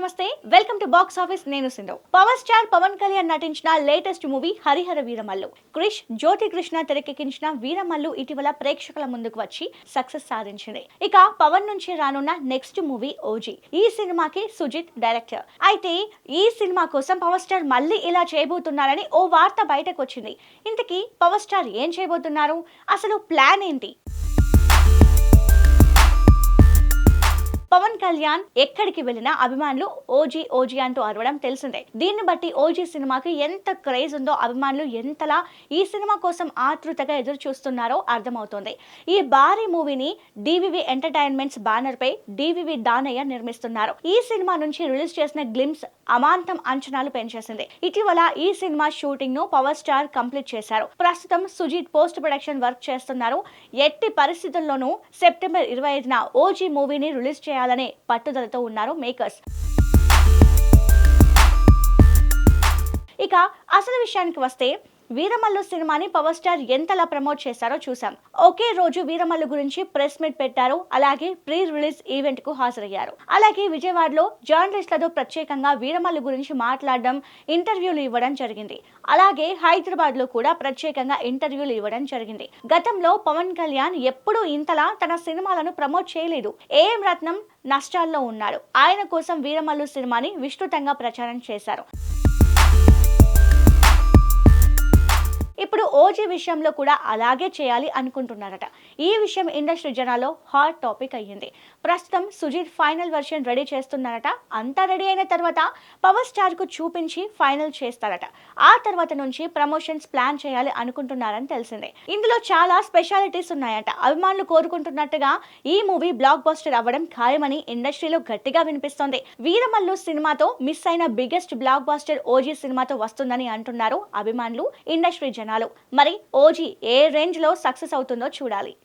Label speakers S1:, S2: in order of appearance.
S1: నమస్తే welcome to box office. నేను Sindhu. Power star Pawan Kalyan నటించిన లేటెస్ట్ మూవీ హరిహర వీరమల్లు. క్రిష్ జ్యోతి కృష్ణ తెరకెక్కించిన వీరమల్లు ఇటీవల ప్రేక్షకుల ముందుకు వచ్చి సక్సెస్ సాధించింది. ఇక పవన్ నుంచి రానున్న నెక్స్ట్ మూవీ ఓజీ. ఈ సినిమాకి సుజిత్ డైరెక్టర్. అయితే ఈ సినిమా కోసం పవర్ స్టార్ మళ్ళీ ఇలా చేయబోతున్నారని ఓ వార్త బయటకు వచ్చింది. ఇంతకీ పవర్ స్టార్ ఏం చేయబోతున్నారు? అసలు ప్లాన్ ఏంటి? పవన్ కళ్యాణ్ ఎక్కడికి వెళ్ళినా అభిమానులు ఓజీ ఓజీ అంటూ అరవడం తెలిసిందే. దీన్ని బట్టి ఓజీ సినిమాకి ఎంత క్రేజ్ ఉందో, అభిమానులు ఎంతలా ఈ సినిమా కోసం ఆతృతగా ఎదురు చూస్తున్నారో అర్థమవుతోంది. ఈ భారీ మూవీని డివివి ఎంటర్టైన్మెంట్స్ బ్యానర్ పై డివివి దానయ్య నిర్మిస్తున్నారు. ఈ సినిమా నుంచి రిలీజ్ చేసిన గ్లిమ్స్ అమాంతం అంచనాలు పెంచేసింది. ఇటీవల ఈ సినిమా షూటింగ్ ను పవర్ స్టార్ కంప్లీట్ చేశారు. ప్రస్తుతం సుజిత్ పోస్ట్ ప్రొడక్షన్ వర్క్ చేస్తున్నారు. ఎట్టి పరిస్థితుల్లోనూ సెప్టెంబర్ 25న ఓజీ మూవీని రిలీజ్ చేయాలనే పట్టుదలతో ఉన్నారు మేకర్స్. ఇక అసలు విషయానికి వస్తే, వీరమల్లు సినిమాని పవర్ స్టార్ ఎంతలా ప్రమోట్ చేశారో చూసాం. ఒకే రోజు వీరమల్లు గురించి ప్రెస్ మీట్ పెట్టారు. అలాగే ప్రీ రిలీజ్ ఈవెంట్ కు హాజరయ్యారు. అలాగే విజయవాడలో జర్నలిస్టులతో ప్రత్యేకంగా వీరమల్లు గురించి మాట్లాడడం, ఇంటర్వ్యూలు ఇవ్వడం జరిగింది. అలాగే హైదరాబాద్ లో కూడా ప్రత్యేకంగా ఇంటర్వ్యూలు ఇవ్వడం జరిగింది. గతంలో పవన్ కళ్యాణ్ ఎప్పుడూ ఇంతలా తన సినిమాలను ప్రమోట్ చేయలేదు. ఏఎం రత్నం నష్టాల్లో ఉన్నాడు. ఆయన కోసం వీరమల్లు సినిమాని విస్తృతంగా ప్రచారం చేశారు. ఇప్పుడు ఓజీ విషయంలో కూడా అలాగే చేయాలి అనుకుంటున్నారట. ఈ విషయం ఇండస్ట్రీ జనాల్లో హాట్ టాపిక్ అయ్యింది. ప్రస్తుతం సుజిత్ ఫైనల్ వర్షన్ రెడీ చేస్తున్నారట. అంతా రెడీ అయిన తర్వాత పవర్ స్టార్ కు చూపించి ఫైనల్ చేస్తారట. ఆ తర్వాత నుంచి ప్రమోషన్స్ ప్లాన్ చేయాలి అనుకుంటున్నారని తెలిసిందే. ఇందులో చాలా స్పెషాలిటీస్ ఉన్నాయట. అభిమానులు కోరుకుంటున్నట్టుగా ఈ మూవీ బ్లాక్ బస్టర్ అవ్వడం ఖాయమని ఇండస్ట్రీలో గట్టిగా వినిపిస్తోంది. వీరమల్లు సినిమాతో మిస్ అయిన బిగ్గెస్ట్ బ్లాక్ బస్టర్ ఓజీ సినిమాతో వస్తుందని అంటున్నారు అభిమానులు, ఇండస్ట్రీ జనాలు. మరి ఓజీ ఏ రేంజ్ లో సక్సెస్ అవుతుందో చూడాలి.